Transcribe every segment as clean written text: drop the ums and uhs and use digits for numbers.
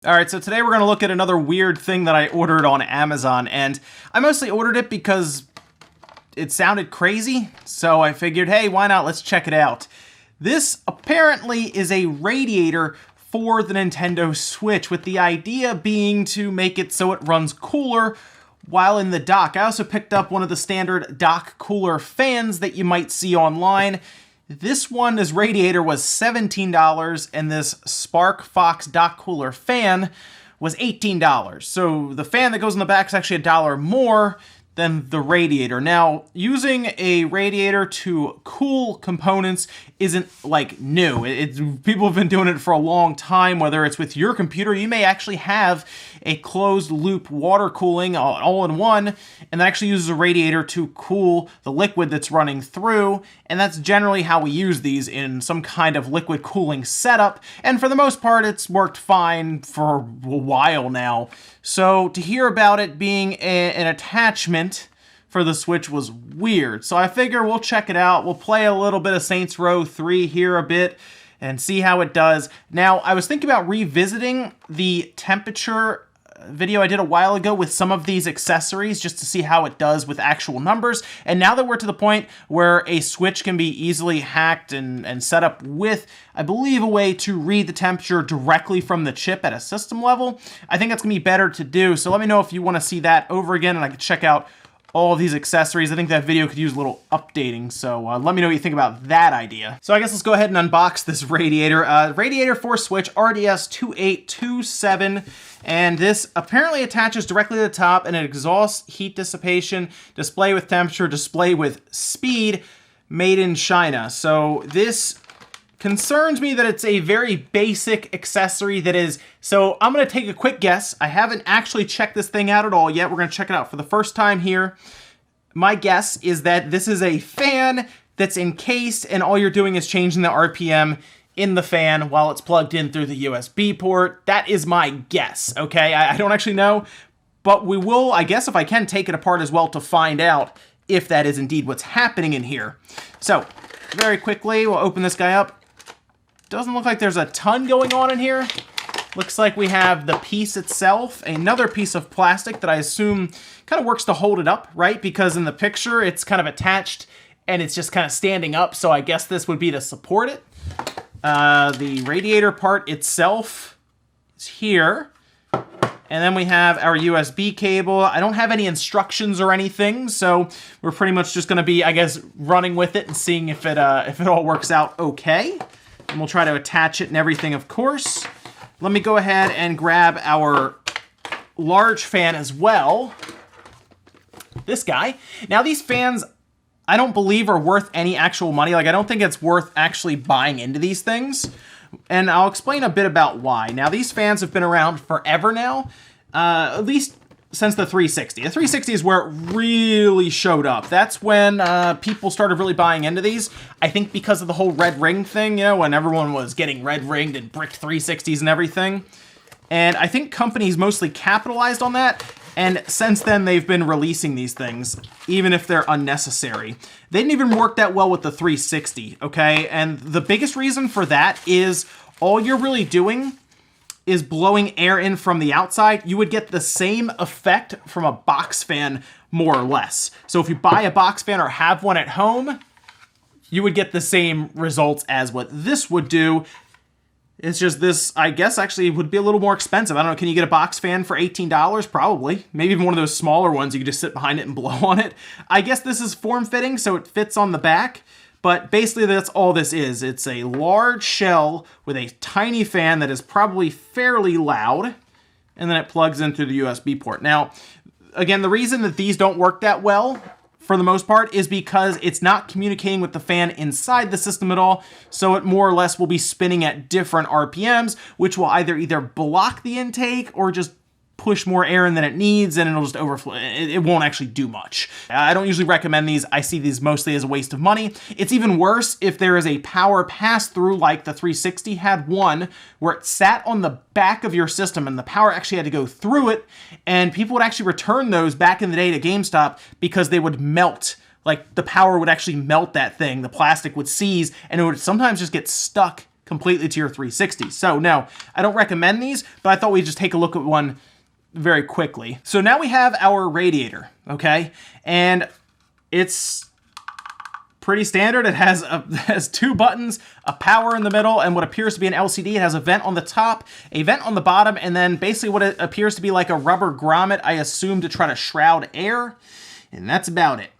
Alright, so today we're going to look at another weird thing that I ordered on Amazon, and I mostly ordered it because it sounded crazy, so I figured, hey, why not? Let's check it out. This apparently is a radiator for the Nintendo Switch, with the idea being to make it so it runs cooler while in the dock. I also picked up one of the standard dock cooler fans that you might see online. This one, this radiator, was $17, and this Spark Fox dock cooler fan was $18. So the fan that goes in the back is actually $1 more than the radiator. Now, using a radiator to cool components isn't like new. People have been doing it for a long time, whether it's with your computer. You may actually have a closed loop water cooling all in one, and that actually uses a radiator to cool the liquid that's running through, and that's generally how we use these in some kind of liquid cooling setup, and for the most part it's worked fine for a while now. So to hear about it being an attachment for the Switch was weird. So I figure we'll check it out. We'll play a little bit of Saints Row 3 here a bit and see how it does. Now, I was thinking about revisiting the temperature video I did a while ago with some of these accessories just to see how it does with actual numbers. And now that we're to the point where a Switch can be easily hacked and set up with, I believe, a way to read the temperature directly from the chip at a system level, I think that's going to be better to do. So let me know if you want to see that over again and I can check out all of these accessories. I think that video could use a little updating, so let me know what you think about that idea. So I guess let's go ahead and unbox this radiator. Radiator for Switch RDS2827, and this apparently attaches directly to the top, and it exhausts heat dissipation, display with temperature, display with speed, made in China. So this concerns me that it's a very basic accessory that is, so I'm going to take a quick guess. I haven't actually checked this thing out at all yet. We're going to check it out for the first time here. My guess is that this is a fan that's encased and all you're doing is changing the RPM in the fan while it's plugged in through the USB port. That is my guess, okay? I don't actually know, but we will, I guess if I can, take it apart as well to find out if that is indeed what's happening in here. So, very quickly, we'll open this guy up. Doesn't look like there's a ton going on in here. Looks like we have the piece itself, another piece of plastic that I assume kind of works to hold it up, right? Because in the picture, it's kind of attached and it's just kind of standing up, so I guess this would be to support it. The radiator part itself is here. And then we have our USB cable. I don't have any instructions or anything, so we're pretty much just gonna be, I guess, running with it and seeing if it all works out okay. And we'll try to attach it and everything, of course. Let me go ahead and grab our large fan as well. This guy. Now, these fans, I don't believe are worth any actual money. Like, I don't think it's worth actually buying into these things. And I'll explain a bit about why. Now, these fans have been around forever now, at least since the 360. The 360 is where it really showed up. That's when people started really buying into these. I think because of the whole red ring thing, you know, when everyone was getting red ringed and bricked 360s and everything. And I think companies mostly capitalized on that. And since then, they've been releasing these things, even if they're unnecessary. They didn't even work that well with the 360, okay? And the biggest reason for that is all you're really doing is blowing air in from the outside. You would get the same effect from a box fan, more or less. So if you buy a box fan or have one at home, you would get the same results as what this would do. It's just this, I guess, actually would be a little more expensive. I don't know, can you get a box fan for $18? Probably. Maybe even one of those smaller ones, you could just sit behind it and blow on it. I guess this is form-fitting, so it fits on the back. But basically, that's all this is. It's a large shell with a tiny fan that is probably fairly loud, and then it plugs in through the USB port. Now, again, the reason that these don't work that well, for the most part, is because it's not communicating with the fan inside the system at all, so it more or less will be spinning at different RPMs, which will either block the intake or just push more air in than it needs, and it'll just overflow. It won't actually do much. I don't usually recommend these. I see these mostly as a waste of money. It's even worse if there is a power pass-through like the 360 had one, where it sat on the back of your system and the power actually had to go through it, and people would actually return those back in the day to GameStop because they would melt. Like, the power would actually melt that thing. The plastic would seize, and it would sometimes just get stuck completely to your 360. So no, I don't recommend these, but I thought we'd just take a look at one very quickly. So now we have our radiator, okay? And it's pretty standard. It has two buttons, a power in the middle, and what appears to be an LCD. It has a vent on the top, a vent on the bottom, and then basically what it appears to be like a rubber grommet, I assume, to try to shroud air. And that's about it.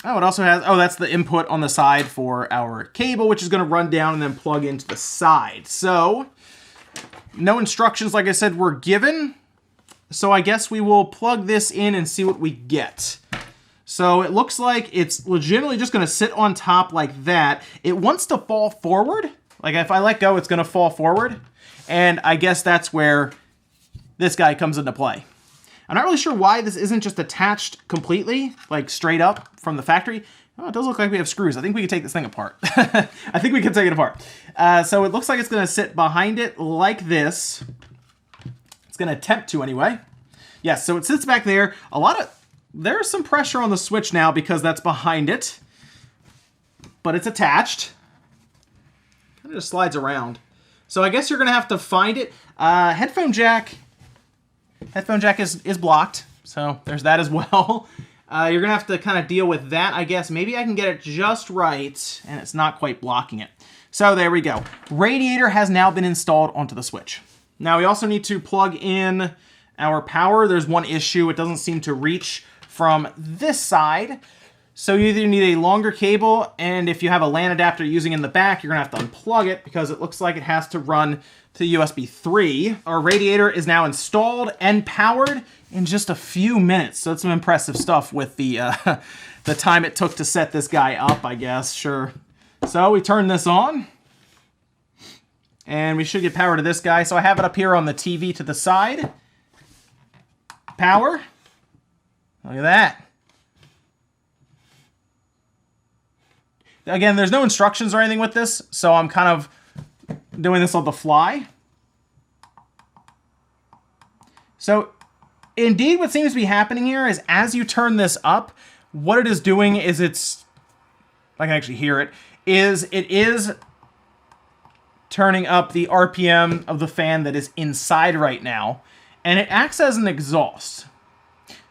Oh, it also has, oh, that's the input on the side for our cable, which is going to run down and then plug into the side. So, no instructions, like I said, were given. So I guess we will plug this in and see what we get. So it looks like it's legitimately just going to sit on top like that. It wants to fall forward. Like if I let go, it's going to fall forward. And I guess that's where this guy comes into play. I'm not really sure why this isn't just attached completely, like straight up from the factory. Oh, it does look like we have screws. I think we can take this thing apart. I think we can take it apart. So it looks like it's going to sit behind it like this. It's going to attempt to anyway. Yes, so it sits back there. There's some pressure on the switch now because that's behind it. But it's attached. Kind of just slides around. So I guess you're going to have to find it. Headphone jack is blocked. So there's that as well. You're going to have to kind of deal with that, I guess. Maybe I can get it just right, and it's not quite blocking it. So there we go. Radiator has now been installed onto the switch. Now we also need to plug in our power. There's one issue. It doesn't seem to reach from this side. So you either need a longer cable, and if you have a LAN adapter using in the back, you're going to have to unplug it because it looks like it has to run to USB 3. Our radiator is now installed and powered in just a few minutes. So that's some impressive stuff with the time it took to set this guy up, I guess. Sure. So we turn this on. And we should get power to this guy. So I have it up here on the TV to the side. Power. Look at that. Again, there's no instructions or anything with this, so I'm kind of doing this on the fly. So, indeed, what seems to be happening here is as you turn this up, what it is doing is I can actually hear it, it is turning up the RPM of the fan that is inside right now, and it acts as an exhaust.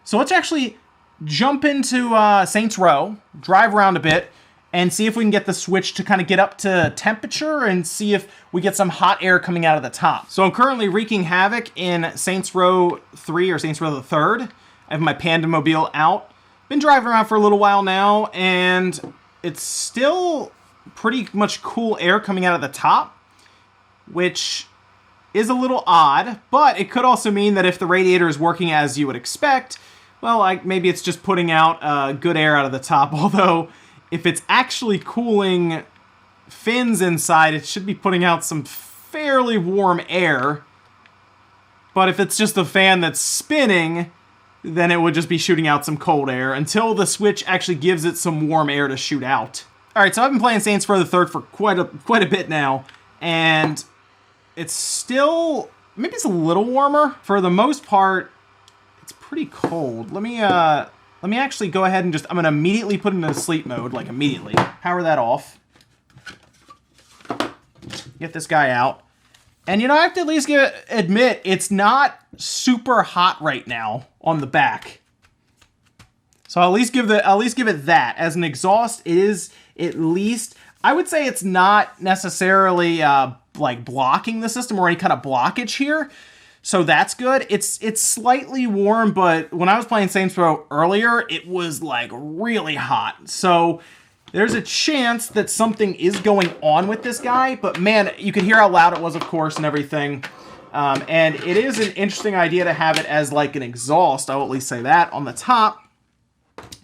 So let's actually jump into Saints Row, drive around a bit, and see if we can get the switch to kind of get up to temperature and see if we get some hot air coming out of the top. So I'm currently wreaking havoc in Saints Row 3 or Saints Row the 3rd. I have my Pandamobile out. Been driving around for a little while now, and it's still pretty much cool air coming out of the top, which is a little odd, but it could also mean that if the radiator is working as you would expect, well, maybe it's just putting out good air out of the top, although if it's actually cooling fins inside, it should be putting out some fairly warm air. But if it's just a fan that's spinning, then it would just be shooting out some cold air until the switch actually gives it some warm air to shoot out. All right, so I've been playing Saints Row the 3rd for quite a bit now, and it's still, maybe it's a little warmer. For the most part, it's pretty cold. Let me actually go ahead and I'm going to immediately put it into sleep mode, like immediately. Power that off. Get this guy out. And I have to at least admit, it's not super hot right now on the back. So I'll at least give it that. As an exhaust, it is at least, I would say it's not necessarily like blocking the system or any kind of blockage here. So that's good. It's slightly warm, but when I was playing Saints Row earlier, it was like really hot. So there's a chance that something is going on with this guy, but man, you can hear how loud it was, of course, and everything. And it is an interesting idea to have it as like an exhaust. I will at least say that on the top.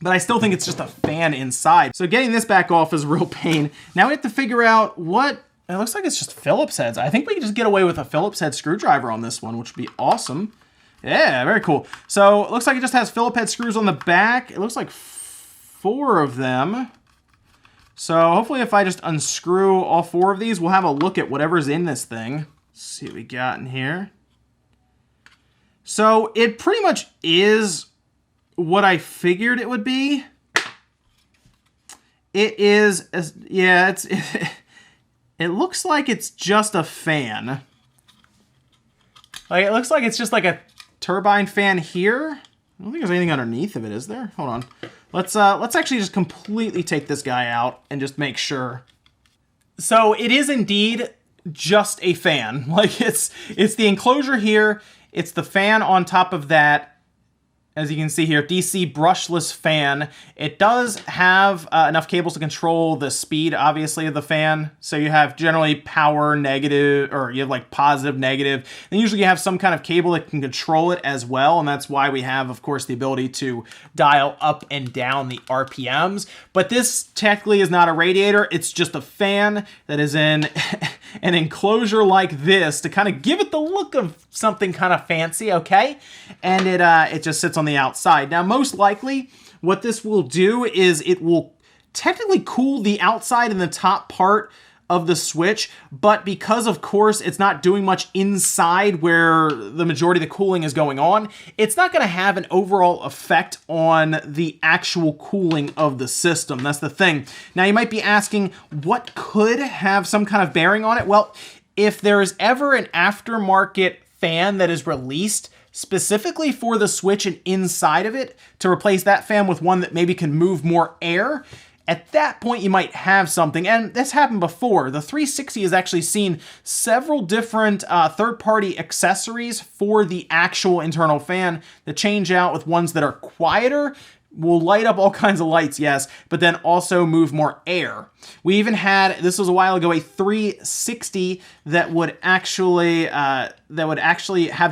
But I still think it's just a fan inside. So getting this back off is a real pain. Now we have to figure out what... It looks like it's just Phillips heads. I think we can just get away with a Phillips head screwdriver on this one, which would be awesome. Yeah, very cool. So it looks like it just has Phillips head screws on the back. It looks like 4 of them. So hopefully if I just unscrew all 4 of these, we'll have a look at whatever's in this thing. Let's see what we got in here. So it pretty much is what I figured it would be. It is, yeah, it looks like it's just a fan. Like, it looks like it's just like a turbine fan here. I don't think there's anything underneath of it, is there? Hold on. Let's actually just completely take this guy out and just make sure. So it is indeed just a fan. Like, it's the enclosure here. It's the fan on top of that. As you can see here, DC brushless fan. It does have enough cables to control the speed, obviously, of the fan. So you have generally power negative, or you have like positive, negative. And usually you have some kind of cable that can control it as well. And that's why we have, of course, the ability to dial up and down the RPMs. But this technically is not a radiator. It's just a fan that is in an enclosure like this to kind of give it the look of something kind of fancy, okay? And it just sits on the outside. Now, most likely, what this will do is it will technically cool the outside and the top part of the switch, but because, of course, it's not doing much inside where the majority of the cooling is going on, it's not going to have an overall effect on the actual cooling of the system. That's the thing. Now, you might be asking, what could have some kind of bearing on it? Well, if there is ever an aftermarket fan that is released specifically for the Switch and inside of it to replace that fan with one that maybe can move more air, at that point you might have something. And this happened before. The 360 has actually seen several different third-party accessories for the actual internal fan that change out with ones that are quieter, will light up all kinds of lights, yes, but then also move more air. We even had, this was a while ago, a 360 that would actually have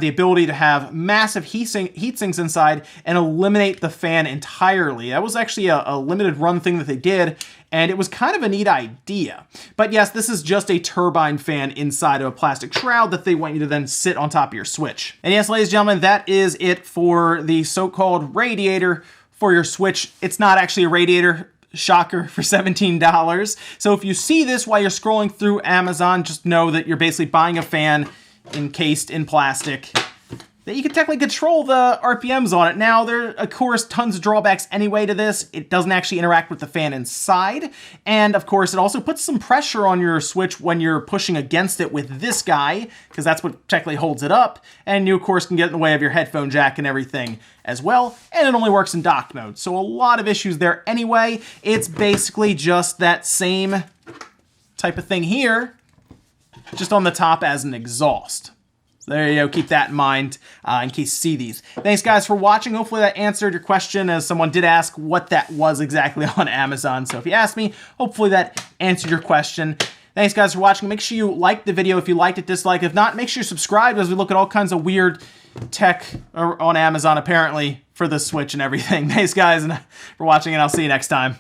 the ability to have massive heat sinks inside and eliminate the fan entirely. That was actually a limited run thing that they did, and it was kind of a neat idea. But yes, this is just a turbine fan inside of a plastic shroud that they want you to then sit on top of your Switch. And yes, ladies and gentlemen, that is it for the so-called Radiator for your Switch. It's not actually a radiator, shocker, for $17. So if you see this while you're scrolling through Amazon, just know that you're basically buying a fan encased in plastic that you can technically control the RPMs on it. Now, there are, of course, tons of drawbacks anyway to this. It doesn't actually interact with the fan inside. And, of course, it also puts some pressure on your Switch when you're pushing against it with this guy, because that's what technically holds it up. And you, of course, can get in the way of your headphone jack and everything as well. And it only works in dock mode. So a lot of issues there anyway. It's basically just that same type of thing here, just on the top as an exhaust. So there you go, keep that in mind in case you see these. Thanks, guys, for watching. Hopefully that answered your question, as someone did ask what that was exactly on Amazon. So if you asked me, hopefully that answered your question. Thanks, guys, for watching. Make sure you like the video if you liked it, dislike. If not, make sure you subscribe as we look at all kinds of weird tech on Amazon, apparently, for the Switch and everything. Thanks, guys, for watching, and I'll see you next time.